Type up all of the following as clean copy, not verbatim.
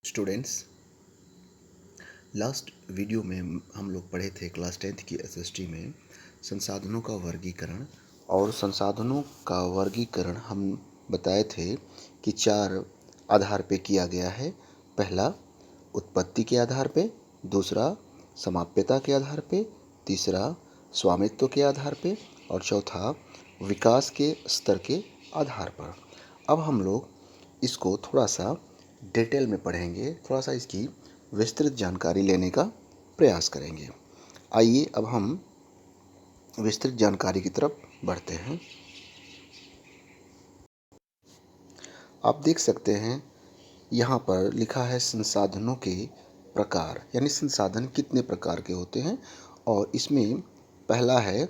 Students, last video में हम लोग पढ़े थे क्लास 10th की एसएसटी में संसाधनों का वर्गीकरण। और संसाधनों का वर्गीकरण हम बताए थे कि 4 आधार पे किया गया है। पहला उत्पत्ति के आधार पे, दूसरा समाप्यता के आधार पे, तीसरा स्वामित्व के आधार पे और चौथा विकास के स्तर के आधार पर। अब हम लोग इसको थोड़ा सा डिटेल में पढ़ेंगे, थोड़ा सा इसकी विस्तृत जानकारी लेने का प्रयास करेंगे। आइए अब हम विस्तृत जानकारी की तरफ बढ़ते हैं। आप देख सकते हैं यहाँ पर लिखा है संसाधनों के प्रकार, यानी संसाधन कितने प्रकार के होते हैं। और इसमें पहला है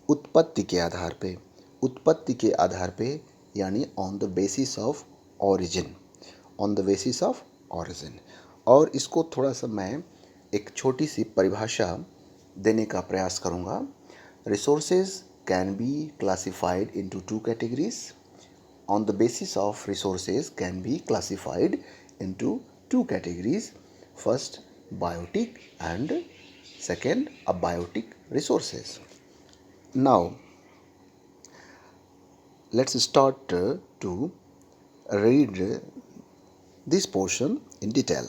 उत्पत्ति के आधार पे। उत्पत्ति के आधार पे यानी on the basis of origin, on the basis of origin. और इसको थोड़ा सा मैं एक छोटी सी परिभाषा देने का प्रयास करूँगा। Resources can be classified into 2 categories. On the basis of resources can be classified into 2 categories. First biotic and second abiotic resources. Now let's start to read this portion in detail.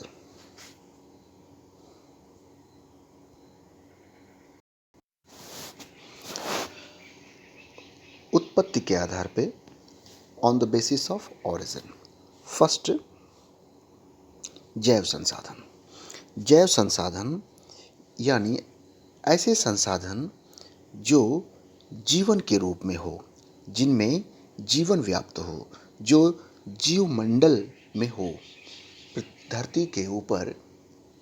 उत्पत्ति के आधार पे, on the basis of origin. First जैव संसाधन। जैव संसाधन यानी ऐसे संसाधन जो जीवन के रूप में हो, जिनमें जीवन व्याप्त हो, जो जीवमंडल में हो। धरती के ऊपर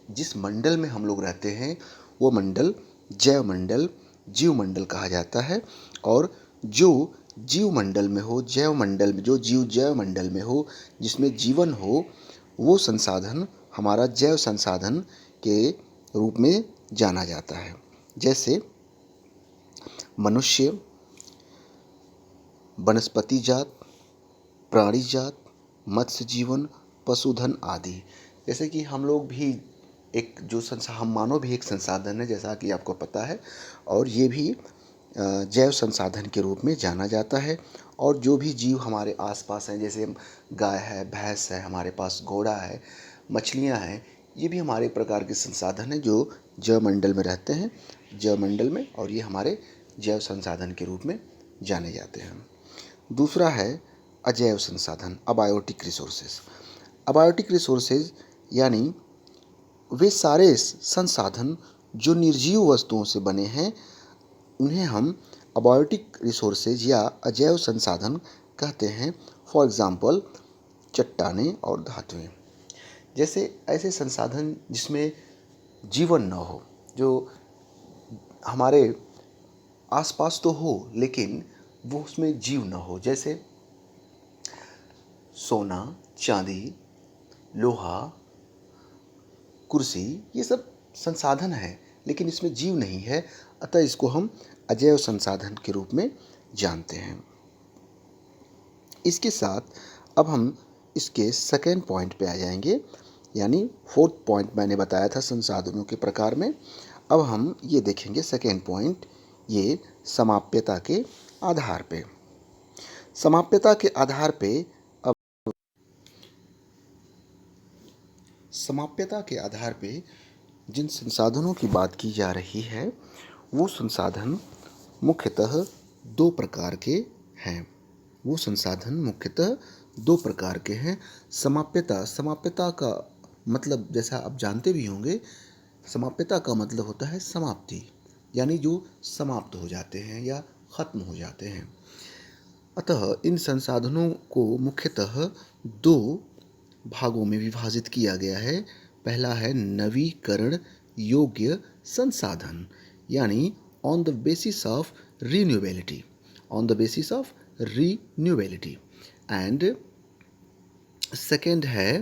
जिस मंडल में हम लोग रहते हैं वो मंडल जैव मंडल, जीवमंडल कहा जाता है। और जो जीवमंडल में हो, जैव मंडल में, जो जीव जैव मंडल में हो, जिसमें जीवन हो, वो संसाधन हमारा जैव संसाधन के रूप में जाना जाता है। जैसे मनुष्य, वनस्पति जात, प्राणी जात, मत्स्य जीवन, पशुधन आदि। जैसे कि हम लोग भी एक हम मानव भी एक संसाधन है, जैसा कि आपको पता है। और ये भी जैव संसाधन के रूप में जाना जाता है। और जो भी जीव हमारे आसपास हैं, जैसे गाय है, भैंस है, हमारे पास घोड़ा है, मछलियाँ हैं, ये भी हमारे प्रकार के संसाधन हैं जो जैव मंडल में रहते हैं, जैव मंडल में। और ये हमारे जैव संसाधन के रूप में जाने जाते हैं। दूसरा है अजैव संसाधन, अबायोटिक रिसोर्सेज। अबायोटिक रिसोर्सेज यानी वे सारे संसाधन जो निर्जीव वस्तुओं से बने हैं, उन्हें हम अबायोटिक रिसोर्सेज या अजैव संसाधन कहते हैं। फॉर एग्जाम्पल चट्टानें और धातुएं। जैसे ऐसे संसाधन जिसमें जीवन न हो, जो हमारे आसपास तो हो लेकिन वो उसमें जीव न हो। जैसे सोना, चांदी, लोहा, कुर्सी, ये सब संसाधन है लेकिन इसमें जीव नहीं है, अतः इसको हम अजैव संसाधन के रूप में जानते हैं। इसके साथ अब हम इसके सेकेंड पॉइंट पे आ जाएंगे, यानी फोर्थ पॉइंट मैंने बताया था संसाधनों के प्रकार में। अब हम ये देखेंगे सेकेंड पॉइंट, ये समाप्यता के आधार पे। समाप्यता के आधार पे समाप्यता के आधार पे जिन संसाधनों की बात की जा रही है वो संसाधन मुख्यतः 2 प्रकार के हैं। वो संसाधन मुख्यतः 2 प्रकार के हैं। समाप्यता का मतलब जैसा आप जानते भी होंगे, समाप्यता का मतलब होता है समाप्ति, यानी जो समाप्त हो जाते हैं या ख़त्म हो जाते हैं। अतः इन संसाधनों को मुख्यतः 2 भागों में विभाजित किया गया है। पहला है नवीकरण योग्य संसाधन, यानी on the basis of renewability, on the basis of renewability. And second है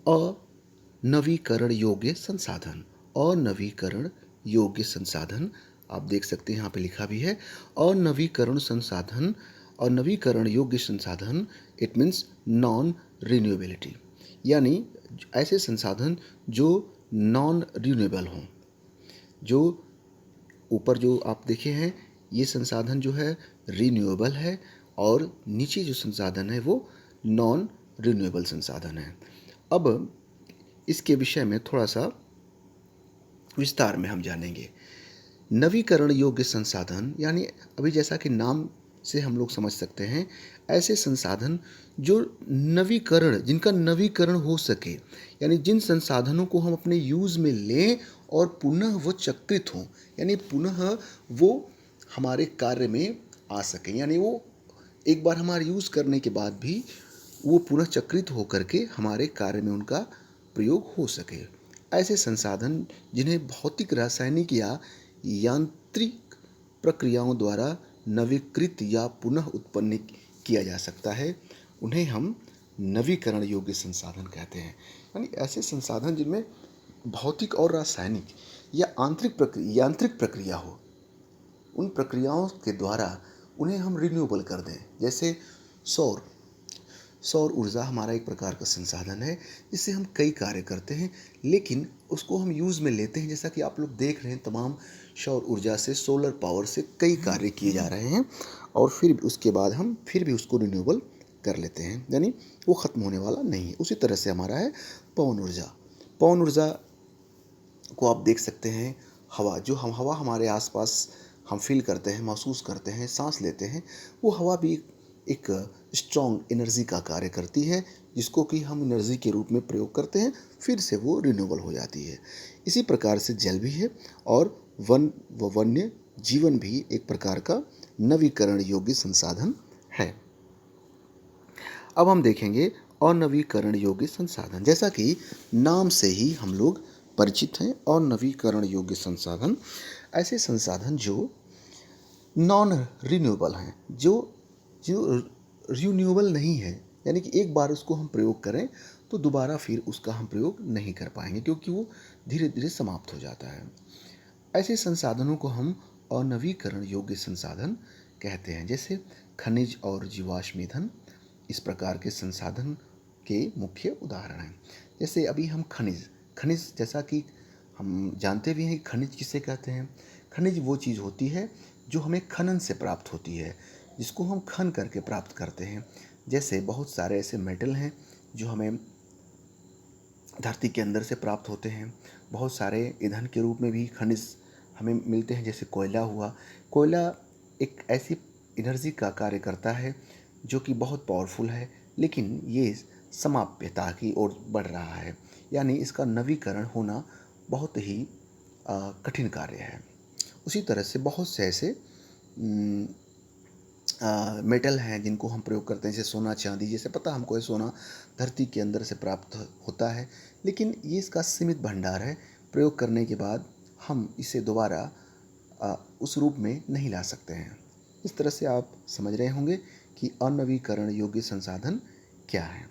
अनवीकरण योग्य संसाधन। अनवीकरण योग्य संसाधन आप देख सकते हैं, यहाँ पे लिखा भी है अनवीकरण संसाधन और नवीकरण योग्य संसाधन। इट मीन्स नॉन रिन्यूएबिलिटी, यानी ऐसे संसाधन जो नॉन रिन्यूएबल हों। जो ऊपर जो आप देखे हैं ये संसाधन जो है रिन्यूएबल है, और नीचे जो संसाधन है वो नॉन रिन्यूएबल संसाधन है। अब इसके विषय में थोड़ा सा विस्तार में हम जानेंगे। नवीकरण योग्य संसाधन यानी अभी जैसा कि नाम से हम लोग समझ सकते हैं, ऐसे संसाधन जो नवीकरण, जिनका नवीकरण हो सके, यानी जिन संसाधनों को हम अपने यूज़ में लें और पुनः वो चक्रित हों, यानी पुनः वो हमारे कार्य में आ सकें, यानी वो एक बार हमारे यूज़ करने के बाद भी वो पुनः चक्रित होकर के हमारे कार्य में उनका प्रयोग हो सके। ऐसे संसाधन जिन्हें भौतिक, रासायनिक या यांत्रिक प्रक्रियाओं द्वारा नवीकृत या पुनः उत्पन्न किया जा सकता है, उन्हें हम नवीकरण योग्य संसाधन कहते हैं। यानी ऐसे संसाधन जिनमें भौतिक और रासायनिक या यांत्रिक प्रक्रिया हो, उन प्रक्रियाओं के द्वारा उन्हें हम रिन्यूएबल कर दें। जैसे सौर ऊर्जा हमारा एक प्रकार का संसाधन है जिससे हम कई कार्य करते हैं, लेकिन उसको हम यूज़ में लेते हैं। जैसा कि आप लोग देख रहे हैं, तमाम सौर ऊर्जा से, सोलर पावर से कई कार्य किए जा रहे हैं, और फिर उसके बाद हम फिर भी उसको रिन्यूएबल कर लेते हैं, यानी वो ख़त्म होने वाला नहीं है। उसी तरह से हमारा है पवन ऊर्जा। पवन ऊर्जा को आप देख सकते हैं, हवा हमारे आसपास हम फील करते हैं, महसूस करते हैं, सांस लेते हैं, वो हवा भी एक स्ट्रॉन्ग एनर्जी का कार्य करती है, जिसको कि हम एनर्जी के रूप में प्रयोग करते हैं, फिर से वो रिन्यूएबल हो जाती है। इसी प्रकार से जल भी है, और वन्य जीवन भी एक प्रकार का नवीकरण योग्य संसाधन है। अब हम देखेंगे अनवीकरण योग्य संसाधन। जैसा कि नाम से ही हम लोग परिचित हैं, अनवीकरण योग्य संसाधन ऐसे संसाधन जो नॉन रिन्यूएबल हैं, जो रिन्यूएबल नहीं है, यानी कि एक बार उसको हम प्रयोग करें तो दोबारा फिर उसका हम प्रयोग नहीं कर पाएंगे, क्योंकि वो धीरे धीरे समाप्त हो जाता है। ऐसे संसाधनों को हम अनवीकरण योग्य संसाधन कहते हैं। जैसे खनिज और जीवाश्म ईंधन इस प्रकार के संसाधन के मुख्य उदाहरण हैं। जैसे अभी हम खनिज जैसा कि हम जानते भी हैं कि खनिज किसे कहते हैं। खनिज वो चीज़ होती है जो हमें खनन से प्राप्त होती है, जिसको हम खन करके प्राप्त करते हैं। जैसे बहुत सारे ऐसे मेटल हैं जो हमें धरती के अंदर से प्राप्त होते हैं। बहुत सारे ईंधन के रूप में भी खनिज हमें मिलते हैं। जैसे कोयला हुआ, कोयला एक ऐसी एनर्जी का कार्य करता है जो कि बहुत पावरफुल है, लेकिन ये समाप्यता की ओर बढ़ रहा है, यानी इसका नवीकरण होना बहुत ही कठिन कार्य है। उसी तरह से बहुत से ऐसे मेटल हैं जिनको हम प्रयोग करते हैं, जैसे सोना चांदी। जैसे पता हमको है सोना धरती के अंदर से प्राप्त होता है, लेकिन ये इसका सीमित भंडार है। प्रयोग करने के बाद हम इसे दोबारा उस रूप में नहीं ला सकते हैं। इस तरह से आप समझ रहे होंगे कि अनवीकरण योग्य संसाधन क्या है।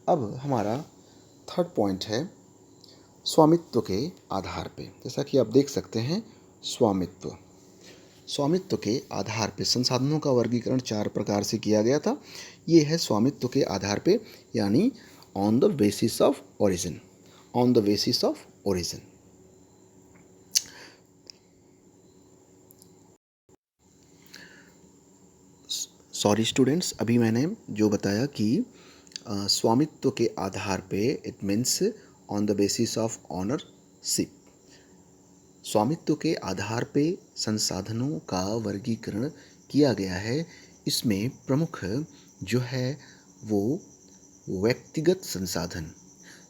अब हमारा थर्ड पॉइंट है स्वामित्व के आधार पे। जैसा कि आप देख सकते हैं, स्वामित्व के आधार पे संसाधनों का वर्गीकरण 4 प्रकार से किया गया था। ये है स्वामित्व के आधार पे, यानी on the basis of origin. On the basis of origin. Sorry students, अभी मैंने जो बताया कि स्वामित्व के आधार पे, it means on the basis of ownership. स्वामित्व के आधार पे संसाधनों का वर्गीकरण किया गया है। इसमें प्रमुख जो है वो व्यक्तिगत संसाधन।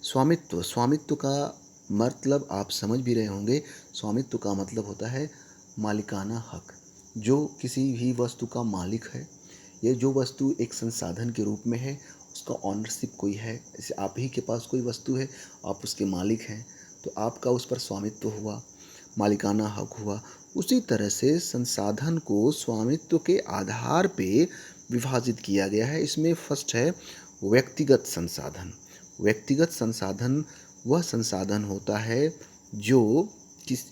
स्वामित्व का मतलब आप समझ भी रहे होंगे। स्वामित्व का मतलब होता है मालिकाना हक। जो किसी भी वस्तु का मालिक है, ये जो वस्तु एक संसाधन के रूप में है, उसका ऑनरशिप कोई है। जैसे आप ही के पास कोई वस्तु है, आप उसके मालिक हैं, तो आपका उस पर स्वामित्व हुआ, मालिकाना हक हुआ। उसी तरह से संसाधन को स्वामित्व के आधार पे विभाजित किया गया है। इसमें फर्स्ट है व्यक्तिगत संसाधन। व्यक्तिगत संसाधन वह संसाधन होता है जो किस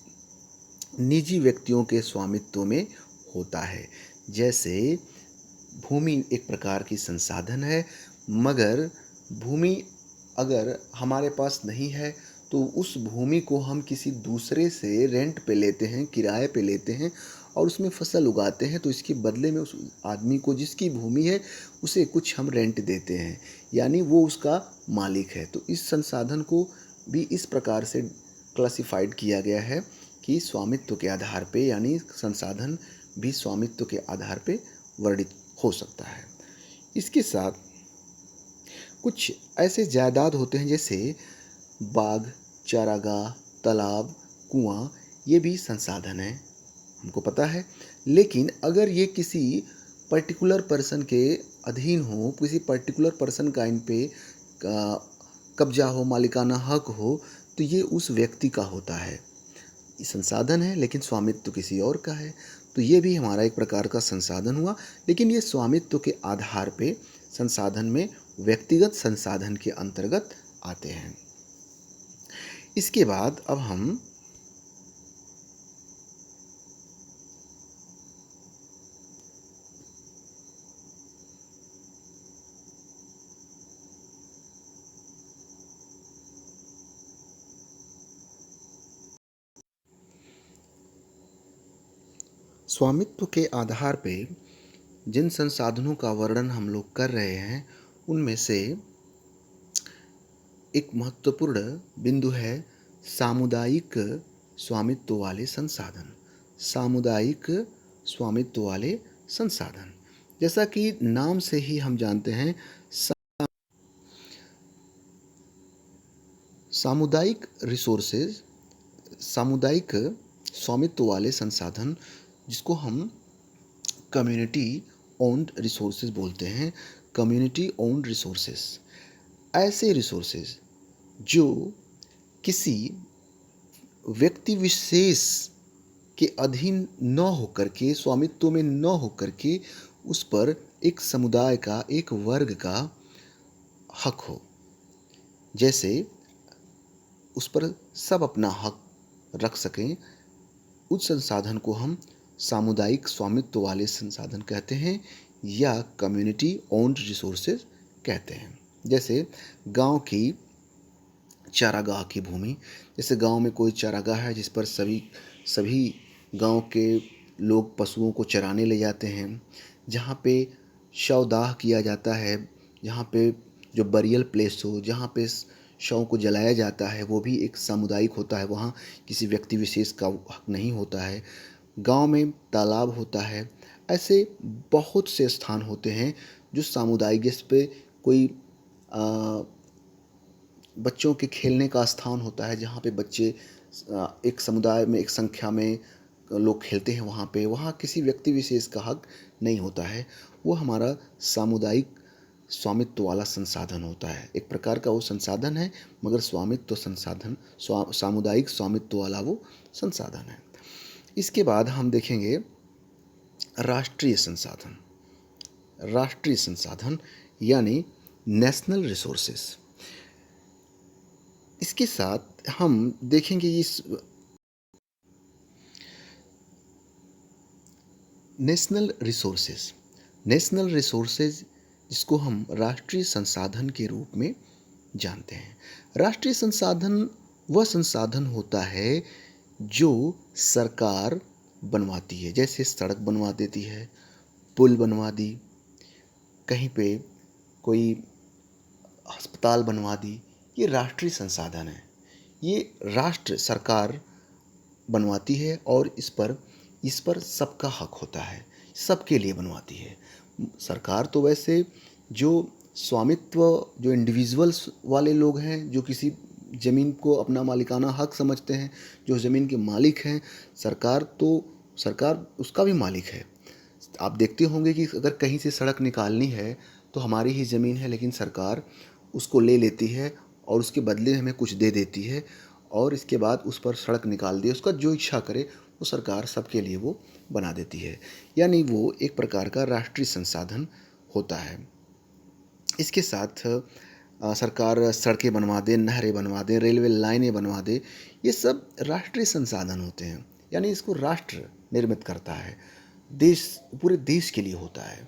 निजी व्यक्तियों के स्वामित्व में होता है। जैसे भूमि एक प्रकार की संसाधन है, मगर भूमि अगर हमारे पास नहीं है तो उस भूमि को हम किसी दूसरे से रेंट पे लेते हैं, किराए पे लेते हैं और उसमें फसल उगाते हैं, तो इसके बदले में उस आदमी को जिसकी भूमि है उसे कुछ हम रेंट देते हैं, यानी वो उसका मालिक है। तो इस संसाधन को भी इस प्रकार से क्लासिफाइड किया गया है कि स्वामित्व के आधार पे, यानी संसाधन भी स्वामित्व के आधार पे वर्णित हो सकता है। इसके साथ कुछ ऐसे जायदाद होते हैं जैसे बाग, चारागाह, तालाब, कुआं, ये भी संसाधन है, हमको पता है। लेकिन अगर ये किसी पर्टिकुलर पर्सन के अधीन हो, किसी पर्टिकुलर पर्सन का इन पे कब्जा हो, मालिकाना हक हो, तो ये उस व्यक्ति का होता है। ये संसाधन है लेकिन स्वामित्व किसी और का है, तो ये भी हमारा एक प्रकार का संसाधन हुआ। लेकिन ये स्वामित्व के आधार पे संसाधन में व्यक्तिगत संसाधन के अंतर्गत आते हैं। इसके बाद अब हम स्वामित्व के आधार पे जिन संसाधनों का वर्णन हम लोग कर रहे हैं उनमें से एक महत्वपूर्ण बिंदु है सामुदायिक स्वामित्व वाले संसाधन। सामुदायिक स्वामित्व वाले संसाधन, जैसा कि नाम से ही हम जानते हैं, सामुदायिक रिसोर्सेज, सामुदायिक स्वामित्व वाले संसाधन जिसको हम कम्युनिटी ओन्ड रिसोर्सेज बोलते हैं। कम्युनिटी ओन्ड रिसोर्सेज ऐसे रिसोर्सेज जो किसी व्यक्ति विशेष के अधीन न होकर के, स्वामित्व में न होकर के उस पर एक समुदाय का, एक वर्ग का हक हो। जैसे उस पर सब अपना हक रख सकें, उस संसाधन को हम सामुदायिक स्वामित्व वाले संसाधन कहते हैं या कम्युनिटी ओन्ड रिसोर्सेज कहते हैं। जैसे गांव की चारागाह की भूमि, जैसे गांव में कोई चारागाह है जिस पर सभी गांव के लोग पशुओं को चराने ले जाते हैं, जहाँ पे शवदाह किया जाता है, जहाँ पे जो बरियल प्लेस हो, जहाँ पे शव को जलाया जाता है, वो भी एक सामुदायिक होता है, वहाँ किसी व्यक्ति विशेष का हक नहीं होता है। गांव में तालाब होता है। ऐसे बहुत से स्थान होते हैं जो सामुदायिक, जिस पे कोई बच्चों के खेलने का स्थान होता है, जहाँ पे बच्चे एक समुदाय में एक संख्या में लोग खेलते हैं, वहाँ किसी व्यक्ति विशेष का हक नहीं होता है। वो हमारा सामुदायिक स्वामित्व वाला संसाधन होता है। एक प्रकार का वो संसाधन है, मगर स्वामित्व संसाधन, सामुदायिक स्वामित्व वाला वो संसाधन है। इसके बाद हम देखेंगे राष्ट्रीय संसाधन। राष्ट्रीय संसाधन यानी नेशनल रिसोर्सेस। इसके साथ हम देखेंगे इस नेशनल रिसोर्सेज। नेशनल रिसोर्सेज जिसको हम राष्ट्रीय संसाधन के रूप में जानते हैं। राष्ट्रीय संसाधन वह संसाधन होता है जो सरकार बनवाती है, जैसे सड़क बनवा देती है, पुल बनवा दी, कहीं पे कोई अस्पताल बनवा दी, ये राष्ट्रीय संसाधन है। ये राष्ट्र सरकार बनवाती है और इस पर सबका हक होता है, सबके लिए बनवाती है। सरकार तो वैसे जो स्वामित्व, जो इंडिविजुअल्स वाले लोग हैं, जो किसी ज़मीन को अपना मालिकाना हक समझते हैं, जो ज़मीन के मालिक हैं, सरकार उसका भी मालिक है। आप देखते होंगे कि अगर कहीं से सड़क निकालनी है तो हमारी ही ज़मीन है, लेकिन सरकार उसको ले लेती है और उसके बदले हमें कुछ दे देती है और इसके बाद उस पर सड़क निकाल दी, उसका जो इच्छा करे वो सरकार सबके लिए वो बना देती है। यानी वो एक प्रकार का राष्ट्रीय संसाधन होता है। इसके साथ सरकार सड़कें बनवा दे, नहरें बनवा दे, रेलवे लाइनें बनवा दे, ये सब राष्ट्रीय संसाधन होते हैं। यानी इसको राष्ट्र निर्मित करता है, देश, पूरे देश के लिए होता है।